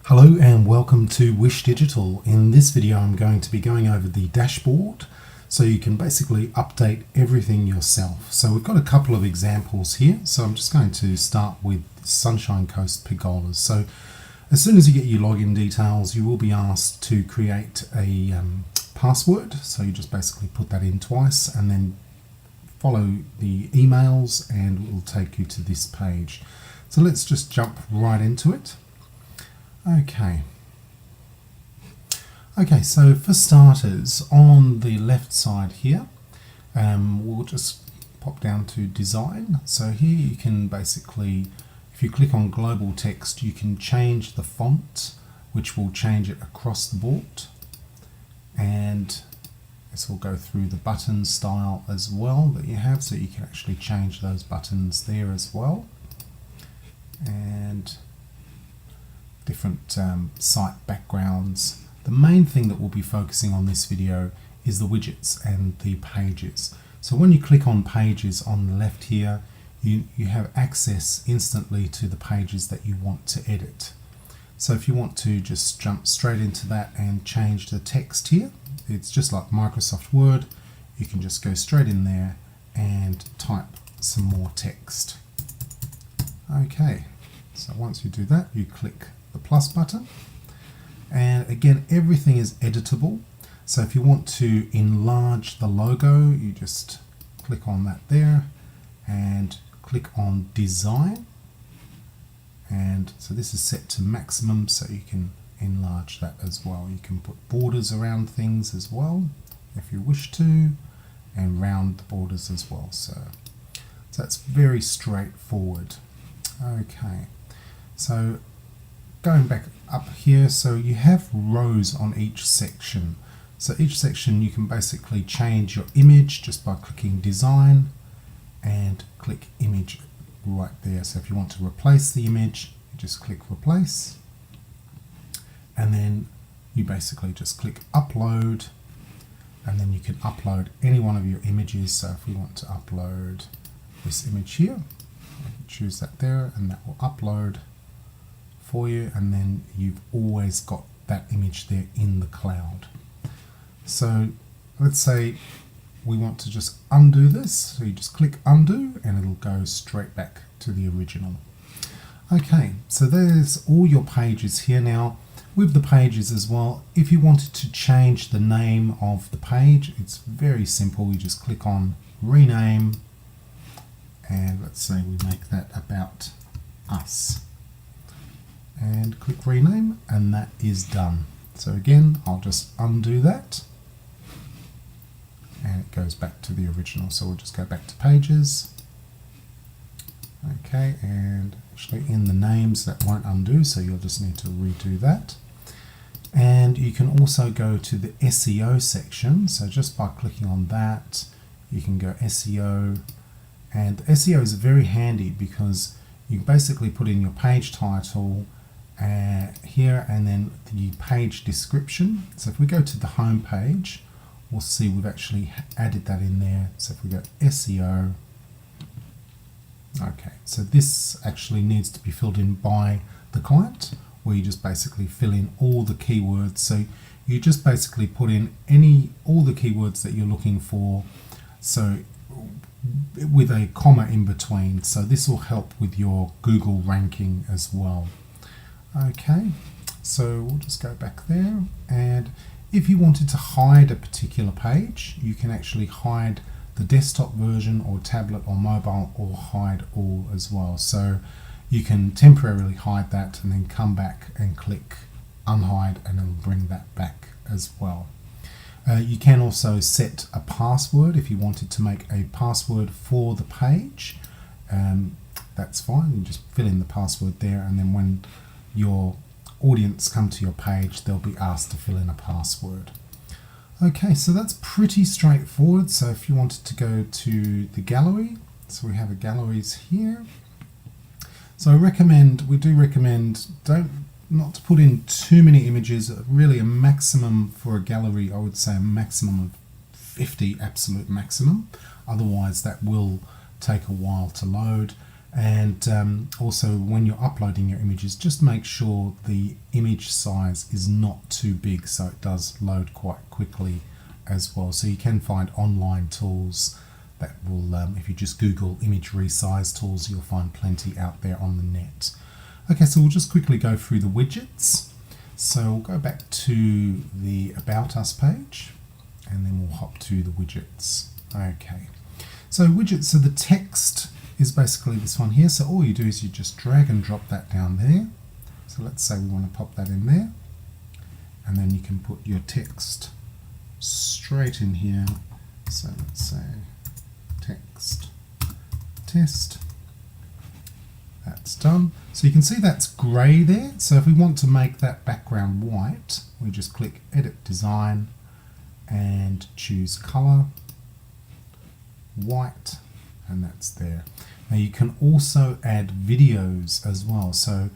Hello and welcome to Wish Digital. In this video I'm going to be going over the dashboard so you can basically update everything yourself. So we've got a couple of examples here. So I'm just going to start with Sunshine Coast Pergolas. So as soon as you get your login details, you will be asked to create a password. So you just basically put that in twice and then follow the emails and it will take you to this page. So let's just jump right into it. Okay, so for starters, on the left side here, we'll just pop down to design. So here you can basically, if you click on global text, you can change the font, which will change it across the board. And this will go through the button style as well that you have, so you can actually change those buttons there as well. And different site backgrounds. The main thing that we'll be focusing on this video is the widgets and the pages. So when you click on pages on the left here, you have access instantly to the pages that you want to edit. So if you want to just jump straight into that and change the text here, it's just like Microsoft Word. You can just go straight in there and type some more text. Okay, so once you do that, you click the plus button, and again everything is editable. So if you want to enlarge the logo, you just click on that there and click on design, and so this is set to maximum so you can enlarge that as well. You can put borders around things as well if you wish to, and round the borders as well. So that's very straightforward. Okay, so going back up here, so you have rows on each section. So each section you can basically change your image just by clicking design and click image right there. So if you want to replace the image, you just click replace, and then you basically just click upload, and then you can upload any one of your images. So if we want to upload this image here, choose that there and that will upload for you, and then you've always got that image there in the cloud. So let's say we want to just undo this, so you just click undo and it'll go straight back to the original. Okay, so there's all your pages here. Now with the pages as well, if you wanted to change the name of the page, it's very simple. You just click on rename, and let's say we make that about us, and click rename, and that is done. So again, I'll just undo that and it goes back to the original. So we'll just go back to pages. Okay, and actually in the names that won't undo, so you'll just need to redo that. And you can also go to the SEO section. So just by clicking on that, you can go SEO, and SEO is very handy because you basically put in your page title here and then the page description. So if we go to the home page, we'll see we've actually added that in there. So if we go SEO, okay, so this actually needs to be filled in by the client, where you just basically fill in all the keywords. So you just basically put in all the keywords that you're looking for, so with a comma in between. So this will help with your Google ranking as well. Okay, so we'll just go back there, and if you wanted to hide a particular page, you can actually hide the desktop version or tablet or mobile, or hide all as well. So you can temporarily hide that and then come back and click unhide and it'll bring that back as well. You can also set a password if you wanted to make a password for the page. That's fine, you just fill in the password there, and then when your audience come to your page, they'll be asked to fill in a password. Okay, so that's pretty straightforward. So if you wanted to go to the gallery, so we have a galleries here. So we do recommend not to put in too many images. Really a maximum for a gallery, I would say a maximum of 50, absolute maximum. Otherwise that will take a while to load. And also when you're uploading your images, just make sure the image size is not too big so it does load quite quickly as well. So you can find online tools that will, if you just Google image resize tools, you'll find plenty out there on the net. Okay, so we'll just quickly go through the widgets. So we'll go back to the About Us page and then we'll hop to the widgets. Okay, so widgets, so the text is basically this one here. So all you do is you just drag and drop that down there. So let's say we want to pop that in there, and then you can put your text straight in here. So let's say text test. That's done. So you can see that's grey there. So if we want to make that background white, we just click Edit Design and choose Color, White, and that's there. Now you can also add videos as well. So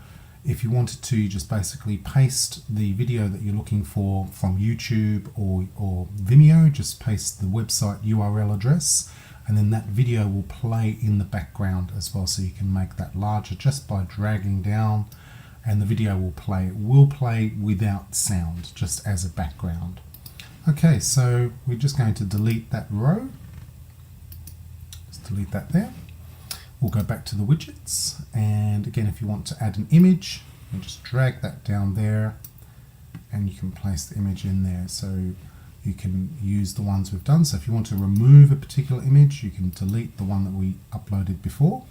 if you wanted to, you just basically paste the video that you're looking for from YouTube or Vimeo, just paste the website URL address, and then that video will play in the background as well. So you can make that larger just by dragging down, and the video will play. It will play without sound, just as a background. Okay, so we're just going to delete that row. Just delete that there. We'll go back to the widgets, and again, if you want to add an image, you just drag that down there and you can place the image in there. So you can use the ones we've done. So if you want to remove a particular image, you can delete the one that we uploaded before.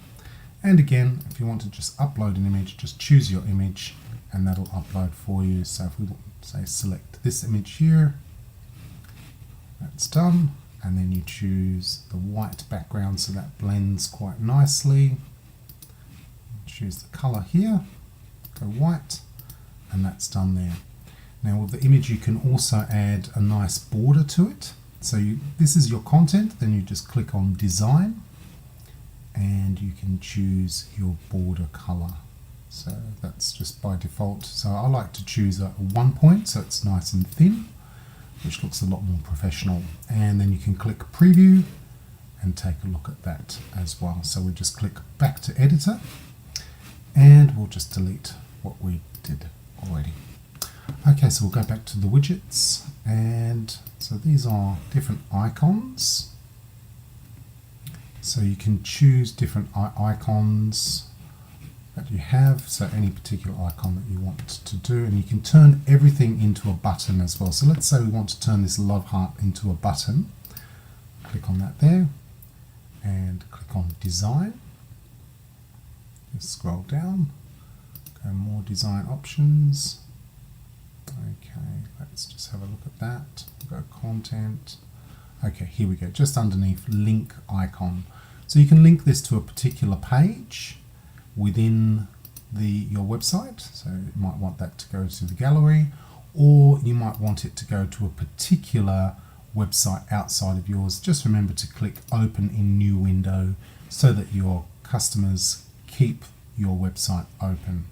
And again, if you want to just upload an image, just choose your image and that'll upload for you. So if we say select this image here, that's done. And then you choose the white background so that blends quite nicely. Choose the color here, go white, and that's done there. Now with the image you can also add a nice border to it. So this is your content, then you just click on Design and you can choose your border color. So that's just by default. So I like to choose a 1 point so it's nice and thin, which looks a lot more professional. And then you can click Preview and take a look at that as well. So we just click back to Editor and we'll just delete what we did already. Okay, so we'll go back to the widgets, and so these are different icons. So you can choose different icons that you have, so any particular icon that you want to do, and you can turn everything into a button as well. So let's say we want to turn this love heart into a button. Click on that there and click on Design. Just scroll down, go more design options. Okay, let's just have a look at that. We'll go content. Okay, here we go, just underneath link icon. So you can link this to a particular page within your website. So you might want that to go to the gallery, or you might want it to go to a particular website outside of yours. Just remember to click Open in New Window so that your customers keep your website open.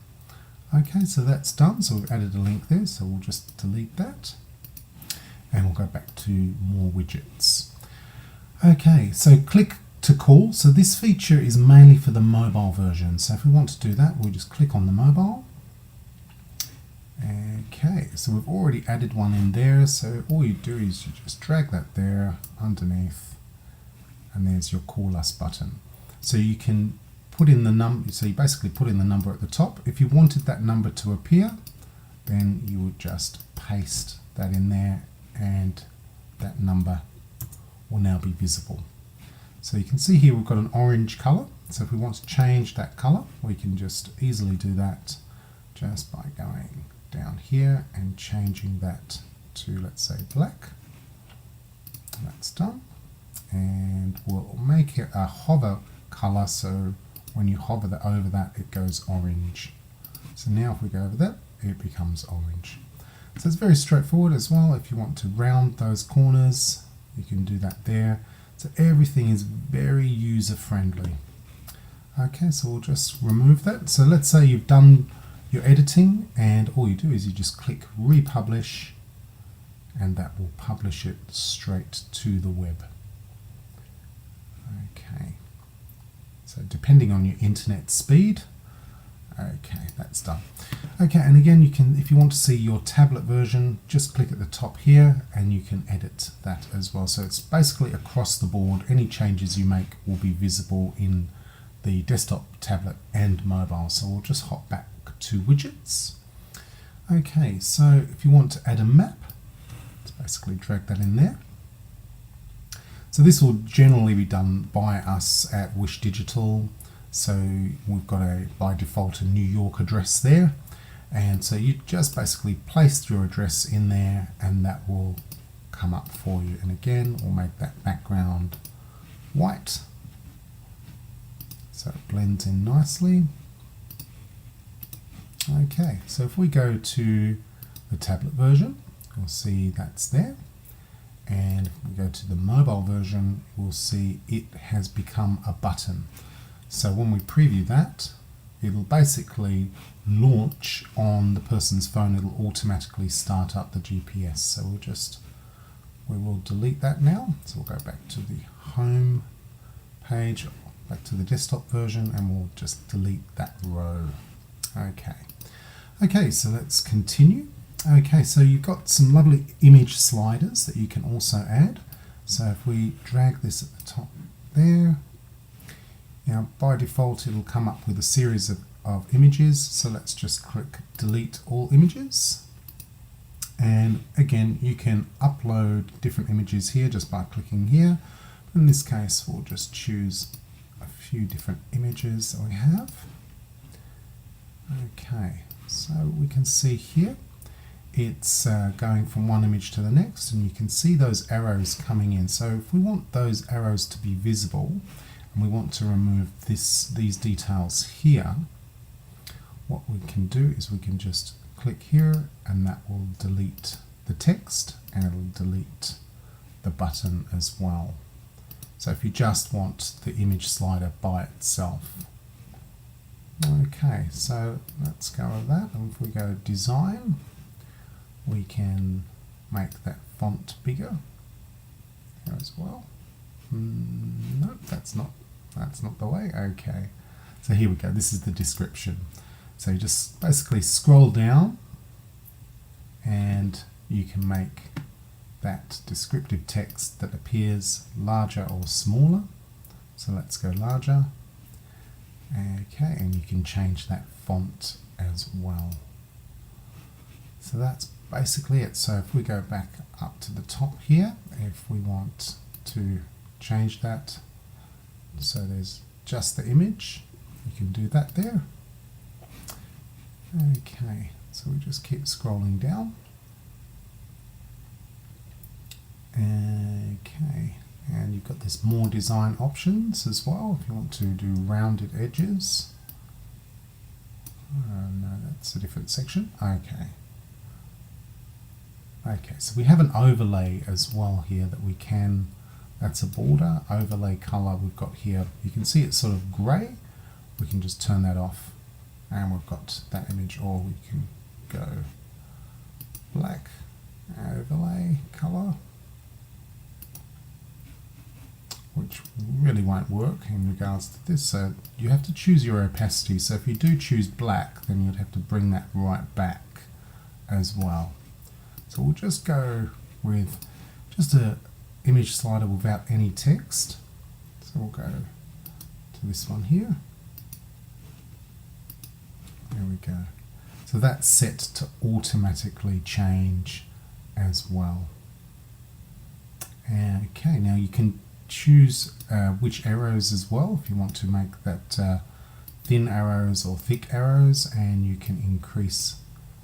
Okay, so that's done. So we've added a link there, so we'll just delete that and we'll go back to more widgets. Okay, so click to call. So this feature is mainly for the mobile version. So if we want to do that, we'll just click on the mobile. Okay, so we've already added one in there. So all you do is you just drag that there underneath, and there's your Call Us button. So you can put in the number, so you basically put in the number at the top. If you wanted that number to appear, then you would just paste that in there and that number will now be visible. So you can see here we've got an orange color. So if we want to change that color, we can just easily do that just by going down here and changing that to, let's say, black. That's done. And we'll make it a hover color, so when you hover over that, it goes orange. So now if we go over that, it becomes orange. So it's very straightforward as well. If you want to round those corners, you can do that there. So everything is very user-friendly. Okay, so we'll just remove that. So let's say you've done your editing and all you do is you just click Republish and that will publish it straight to the web. Okay. So depending on your internet speed. Okay, that's done. Okay, and again, you can, if you want to see your tablet version, just click at the top here and you can edit that as well. So it's basically across the board. Any changes you make will be visible in the desktop, tablet and mobile. So we'll just hop back to widgets. Okay, so if you want to add a map, let's basically drag that in there. So this will generally be done by us at Wish Digital. So we've got by default a New York address there. And so you just basically place your address in there and that will come up for you. And again, we'll make that background white so it blends in nicely. Okay, so if we go to the tablet version, you'll see that's there. And if we go to the mobile version, we'll see it has become a button. So when we preview that, it'll basically launch on the person's phone. It'll automatically start up the GPS. So we will delete that now. So we'll go back to the home page, back to the desktop version, and we'll just delete that row. Okay, so let's continue. Okay, so you've got some lovely image sliders that you can also add. So if we drag this at the top there, now by default it'll come up with a series of images. So let's just click delete all images. And again, you can upload different images here just by clicking here. In this case, we'll just choose a few different images that we have. Okay, so we can see here it's going from one image to the next, and you can see those arrows coming in. So if we want those arrows to be visible and we want to remove these details here, what we can do is we can just click here and that will delete the text and it'll delete the button as well. So if you just want the image slider by itself. Okay, so let's go with that. And if we go design, we can make that font bigger here as well. No, that's not the way. Okay, so here we go. This is the description. So you just basically scroll down and you can make that descriptive text that appears larger or smaller. So let's go larger. Okay, and you can change that font as well. So that's basically it. So if we go back up to the top here, if we want to change that, so there's just the image, you can do that there. Okay, so we just keep scrolling down. Okay, and you've got this more design options as well if you want to do rounded edges. No, that's a different section. Okay, so we have an overlay as well here that we can, that's a border, overlay color we've got here. You can see it's sort of grey. We can just turn that off and we've got that image, or we can go black, overlay color, which really won't work in regards to this. So you have to choose your opacity. So if you do choose black, then you'd have to bring that right back as well. So we'll just go with just an image slider without any text. So we'll go to this one here. There we go. So that's set to automatically change as well. Okay, now you can choose which arrows as well if you want to make that thin arrows or thick arrows, and you can increase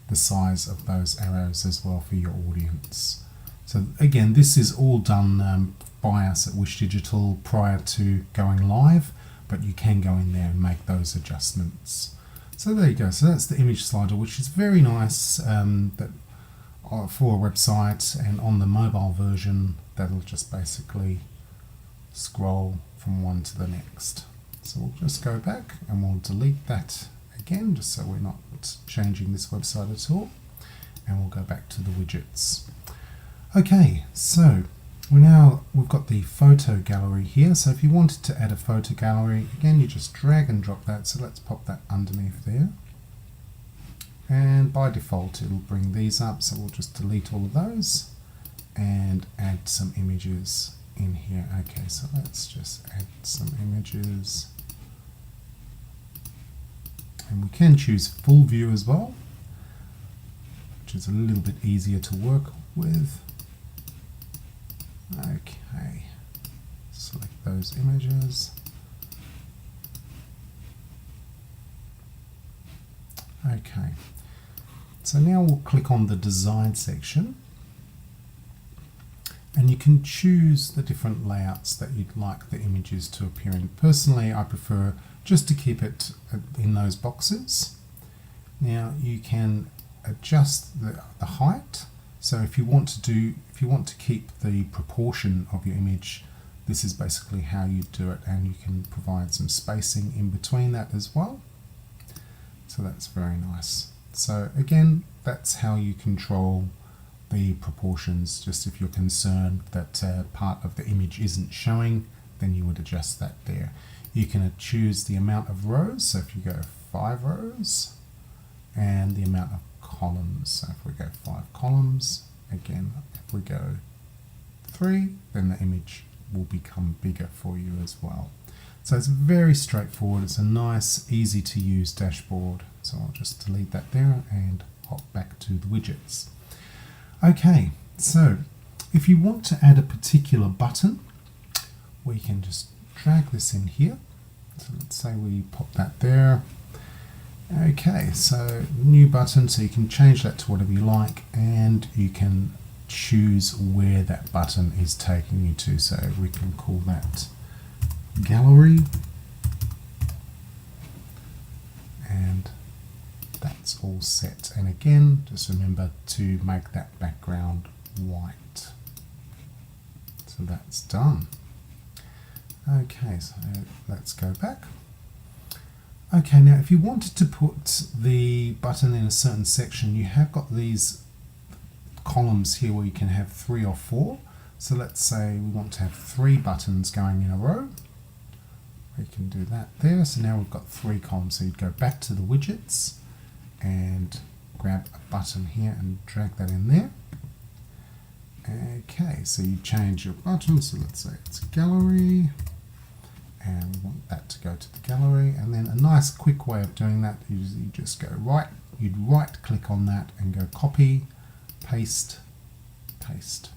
the size of those arrows as well for your audience. So again, this is all done by us at Wish Digital prior to going live, but you can go in there and make those adjustments. So there you go. So that's the image slider, which is very nice that for a website, and on the mobile version that'll just basically scroll from one to the next. So we'll just go back and we'll delete that again, just so we're not changing this website at all, and we'll go back to the widgets. Okay, so We've got the photo gallery here, so if you wanted to add a photo gallery, again you just drag and drop that, so let's pop that underneath there. And by default it'll bring these up, so we'll just delete all of those and add some images in here. Okay, so let's just add some images. And we can choose full view as well, which is a little bit easier to work with. Okay, select those images. Okay, so now we'll click on the design section, and you can choose the different layouts that you'd like the images to appear in. Personally, I prefer just to keep it in those boxes. Now you can adjust the height. So if you want to keep the proportion of your image, this is basically how you do it, and you can provide some spacing in between that as well. So that's very nice. So again, that's how you control the proportions. Just if you're concerned that part of the image isn't showing, then you would adjust that there. You can choose the amount of rows, so if you go 5 rows, and the amount of columns. So if we go 5 columns, again, if we go 3, then the image will become bigger for you as well. So it's very straightforward. It's a nice, easy to use dashboard. So I'll just delete that there and hop back to the widgets. Okay, so if you want to add a particular button, we can just drag this in here. So let's say we pop that there. Okay, so new button, so you can change that to whatever you like, and you can choose where that button is taking you to. So we can call that gallery, and that's all set. And again, just remember to make that background white. So that's done. Okay, so let's go back. Okay, now if you wanted to put the button in a certain section, you have got these columns here where you can have 3 or 4. So let's say we want to have 3 buttons going in a row. We can do that there. So now we've got 3 columns. So you'd go back to the widgets and grab a button here and drag that in there. Okay, so you change your button. So let's say it's gallery, and we want that to go to the gallery. And then a nice quick way of doing that is you just go you'd right click on that and go copy, paste, paste.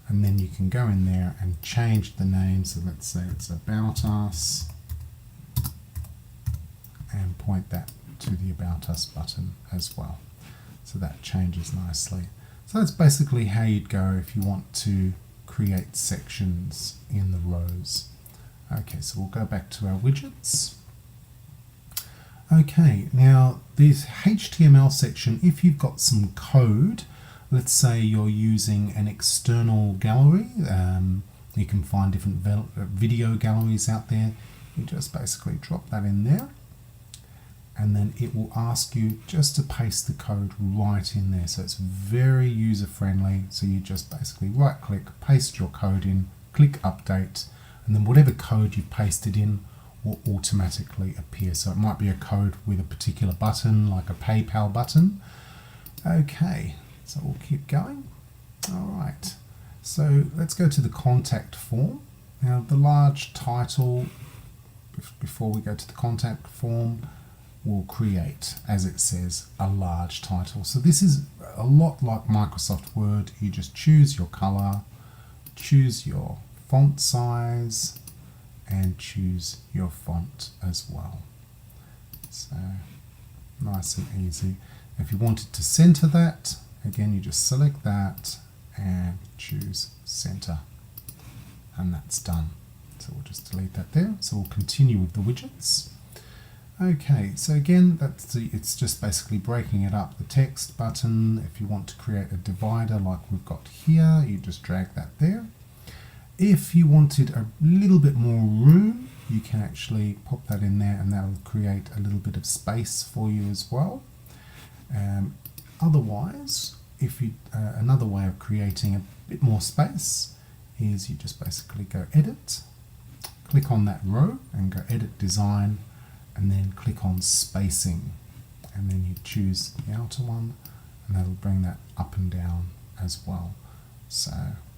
And then you can go in there and change the name. So let's say it's About Us, and point that to the About Us button as well. So that changes nicely. So that's basically how you'd go if you want to create sections in the rows. Okay, so we'll go back to our widgets. Okay, now this HTML section, if you've got some code, let's say you're using an external gallery, you can find different video galleries out there, you just basically drop that in there, and then it will ask you just to paste the code right in there. So it's very user friendly. So you just basically right click, paste your code in, click update, and then whatever code you've pasted in will automatically appear. So it might be a code with a particular button, like a PayPal button. Okay, so we'll keep going. All right, so let's go to the contact form. Now the large title, before we go to the contact form, we'll create, as it says, a large title. So this is a lot like Microsoft Word. You just choose your color, choose your font size, and choose your font as well. So nice and easy. If you wanted to center that, again you just select that and choose center, and that's done. So we'll just delete that there. So we'll continue with the widgets. Okay, so again, it's just basically breaking it up. The text button, if you want to create a divider like we've got here, you just drag that there. If you wanted a little bit more room, you can actually pop that in there, and that will create a little bit of space for you as well. Otherwise, if you another way of creating a bit more space is you just basically go edit, click on that row and go edit design, and then click on spacing, and then you choose the outer one, and that'll bring that up and down as well. So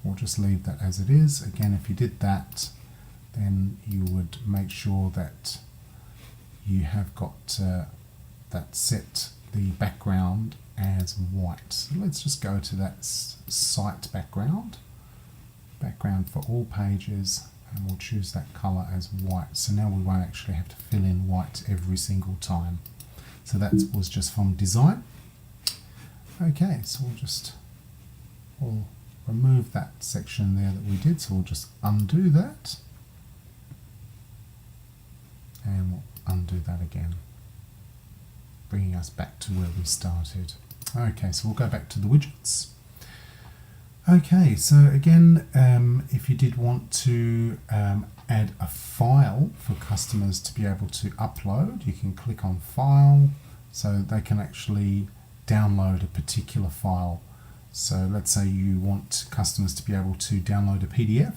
we'll just leave that as it is. Again, if you did that, then you would make sure that you have got that set the background as white. So let's just go to that site background for all pages, and we'll choose that color as white. So now we won't actually have to fill in white every single time. So that was just from design. Okay, so we'll remove that section there that we did. So we'll just undo that, and we'll undo that again, bringing us back to where we started. Okay, so we'll go back to the widgets. Okay, so again, if you did want to add a file for customers to be able to upload, you can click on File, so they can actually download a particular file. So let's say you want customers to be able to download a PDF,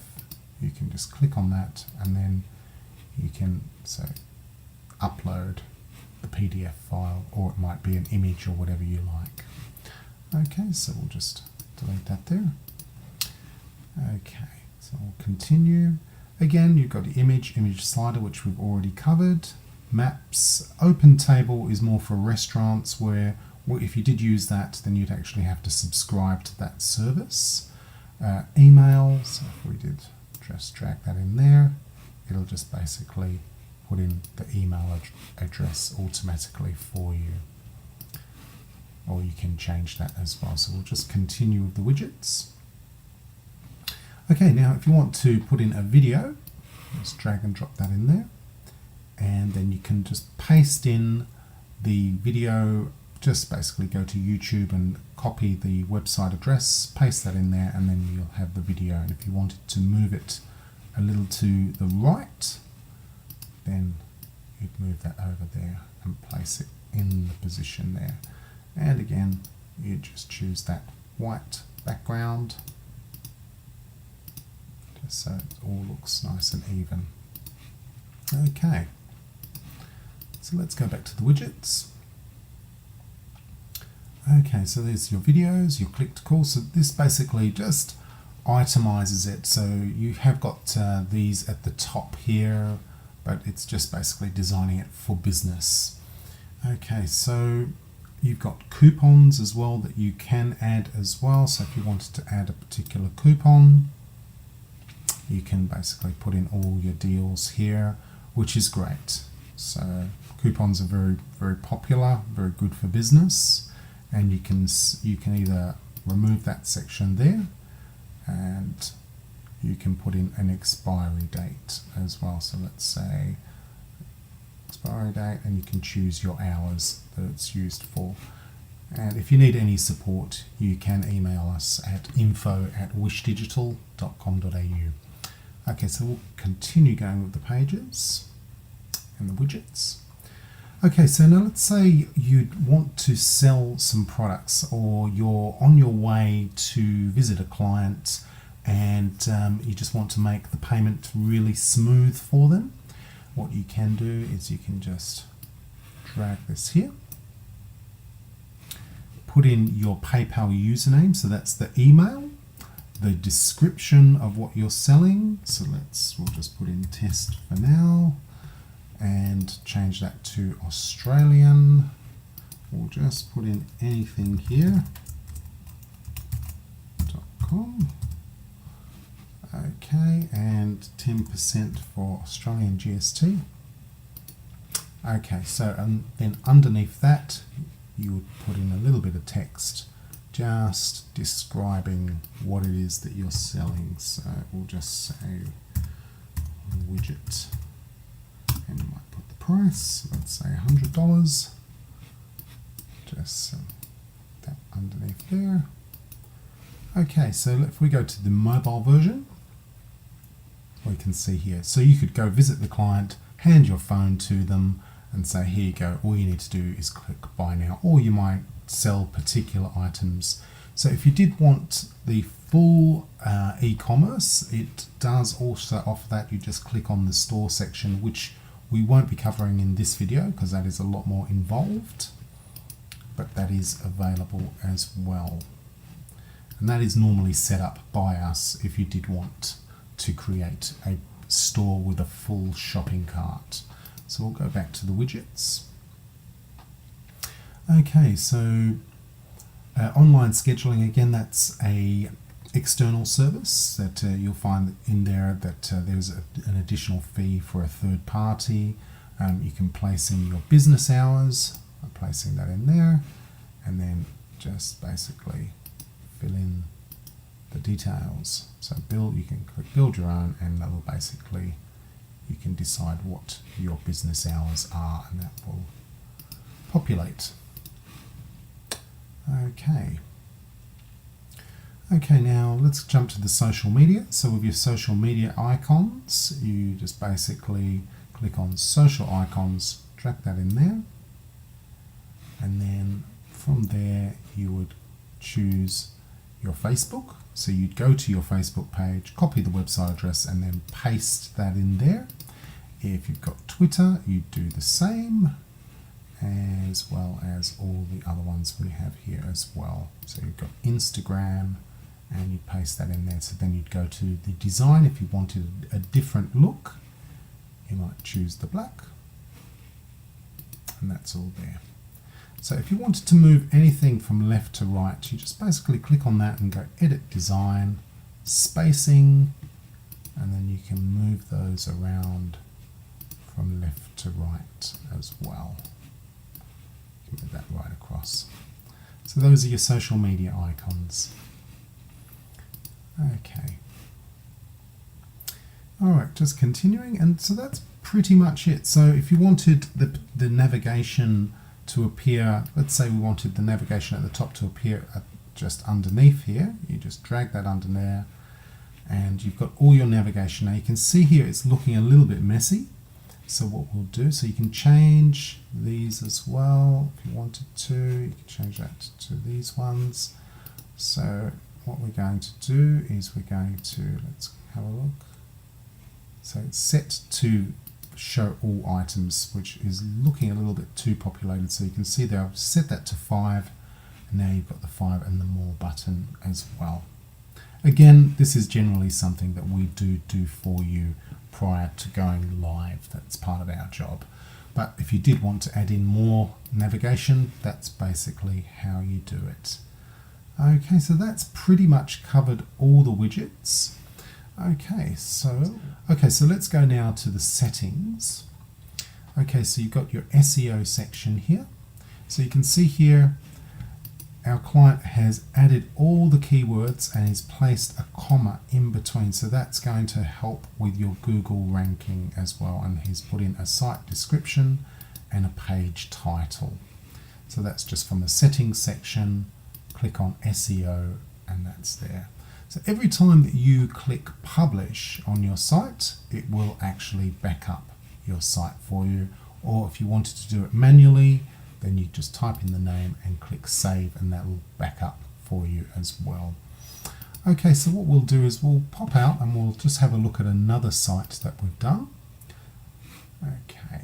you can just click on that, and then you can upload the PDF file, or it might be an image or whatever you like. Okay, so we'll just delete that there. Okay, so we'll continue. Again, you've got the image slider, which we've already covered. Maps, open table is more for restaurants, where if you did use that, then you'd actually have to subscribe to that service. Email, so if we did just drag that in there, it'll just basically put in the email address automatically for you. Or you can change that as well. So we'll just continue with the widgets. Okay, now if you want to put in a video, just drag and drop that in there. And then you can just paste in the video, just basically go to YouTube and copy the website address, paste that in there, and then you'll have the video. And if you wanted to move it a little to the right, then you'd move that over there and place it in the position there. And again, you just choose that white background, just so it all looks nice and even. Okay, so let's go back to the widgets. Okay, so there's your videos, your click to call. So this basically just itemizes it. So you have got these at the top here, but it's just basically designing it for business. Okay, so you've got coupons as well that you can add as well. So if you wanted to add a particular coupon, you can basically put in all your deals here, which is great. So coupons are very, very popular, very good for business, and you can either remove that section there, and you can put in an expiry date as well. So let's say expiry date, and you can choose your hours that it's used for. And if you need any support, you can email us at info@wishdigital.com.au. Okay, so we'll continue going with the pages and the widgets. Okay, so now let's say you'd want to sell some products, or you're on your way to visit a client, and you just want to make the payment really smooth for them. What you can do is you can just drag this here, put in your PayPal username, so that's the email, the description of what you're selling. So we'll just put in test for now and change that to Australian. We'll just put in anything here, .com. Okay, and 10% for Australian GST. Okay, so then underneath that, you would put in a little bit of text, just describing what it is that you're selling. So we'll just say widget, and you might put the price, let's say $100, just that underneath there. Okay, so if we go to the mobile version, we can see here. So you could go visit the client, hand your phone to them, and say, here you go, all you need to do is click buy now. Or you might sell particular items, So if you did want the full e-commerce, it does also offer that. You just click on the store section, which we won't be covering in this video because that is a lot more involved, but that is available as well. And that is normally set up by us if you did want to create a store with a full shopping cart. So we'll go back to the widgets. Okay, so online scheduling, again, that's a external service that you'll find in there that there's an additional fee for a third party. You can place in your business hours. I'm placing that in there, and then just basically fill in the details. So you can click build your own, and that will basically, you can decide what your business hours are, and that will populate. Okay, now let's jump to the social media. So with your social media icons, you just basically click on social icons, drag that in there, and then from there you would choose your Facebook. So you'd go to your Facebook page, copy the website address, and then paste that in there. If you've got Twitter, you do the same, as well as all the other ones we have here as well. So you've got Instagram, and you paste that in there. So then you'd go to the design. If you wanted a different look, you might choose the black, and that's all there. So if you wanted to move anything from left to right, you just basically click on that and go edit design, spacing, and then you can move those around from left to right as well. You can move that right across. So those are your social media icons. Okay. All right, just continuing, and so that's pretty much it. So if you wanted the navigation to appear, let's say we wanted the navigation at the top to appear just underneath here, you just drag that under there, and you've got all your navigation. Now you can see here it's looking a little bit messy. So what we'll do, so you can change these as well if you wanted to. You can change that to these ones. So what we're going to do is we're going to, let's have a look. So it's set to show all items, which is looking a little bit too populated. So you can see there, I've set that to 5, and now you've got the 5 and the more button as well. Again, this is generally something that we do for you prior to going live. That's part of our job. But if you did want to add in more navigation, that's basically how you do it. Okay, so that's pretty much covered all the widgets. Okay, so let's go now to the settings. Okay, so you've got your SEO section here. So you can see here our client has added all the keywords and he's placed a comma in between. So that's going to help with your Google ranking as well. And he's put in a site description and a page title. So that's just from the settings section. Click on SEO, and that's there. So every time that you click publish on your site, it will actually back up your site for you. Or if you wanted to do it manually, then you just type in the name and click save, and that will back up for you as well. Okay, so what we'll do is we'll pop out and we'll just have a look at another site that we've done. Okay,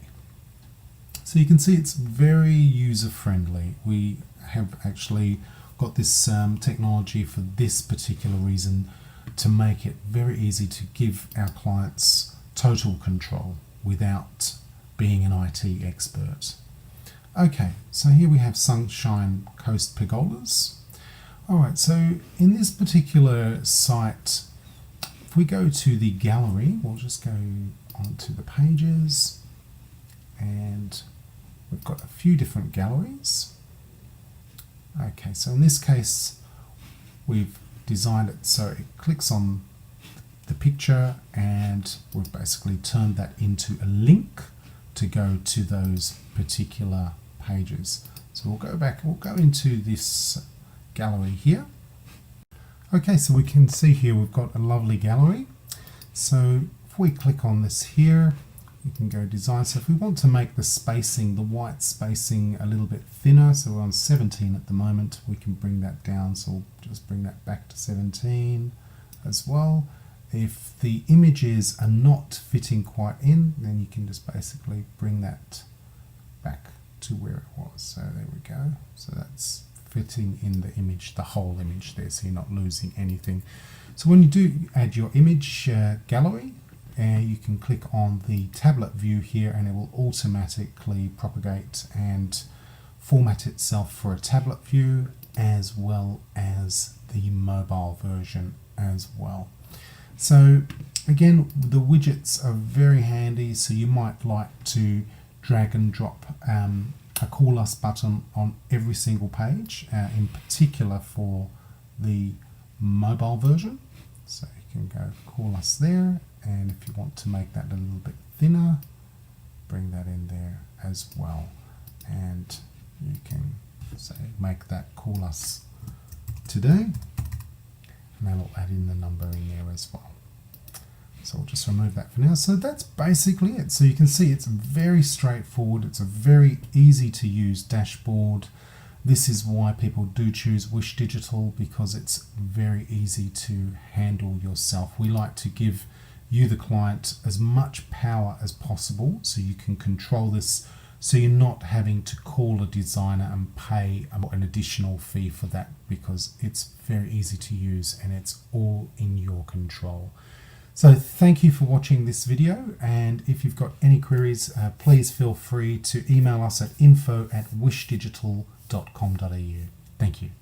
so you can see it's very user friendly. We have actually got this technology for this particular reason, to make it very easy to give our clients total control without being an IT expert. Okay, so here we have Sunshine Coast Pergolas. All right, so in this particular site, if we go to the gallery, we'll just go onto the pages, and we've got a few different galleries. Okay, so in this case, we've designed it so it clicks on the picture, and we've basically turned that into a link to go to those particular pages. So we'll go back, we'll go into this gallery here. Okay, so we can see here we've got a lovely gallery. So if we click on this here, you can go design. So if we want to make the spacing, the white spacing, a little bit thinner, so we're on 17 at the moment, we can bring that down. So we'll just bring that back to 17 as well. If the images are not fitting quite in, then you can just basically bring that back to where it was. So there we go. So that's fitting in the image, the whole image there, so you're not losing anything. So when you do add your image gallery, you can click on the tablet view here and it will automatically propagate and format itself for a tablet view as well as the mobile version as well. So again, the widgets are very handy, so you might like to drag and drop a Call Us button on every single page, in particular for the mobile version. So you can go Call Us there, and if you want to make that a little bit thinner, bring that in there as well. And you can say make that Call Us today, and that'll add in the number in there as well. So we'll just remove that for now. So that's basically it. So you can see it's very straightforward. It's a very easy to use dashboard. This is why people do choose Wish Digital, because it's very easy to handle yourself. We like to give you, the client, as much power as possible so you can control this, so you're not having to call a designer and pay an additional fee for that, because it's very easy to use and it's all in your control. So thank you for watching this video, and if you've got any queries, please feel free to email us at info@wishdigital.com.au. Thank you.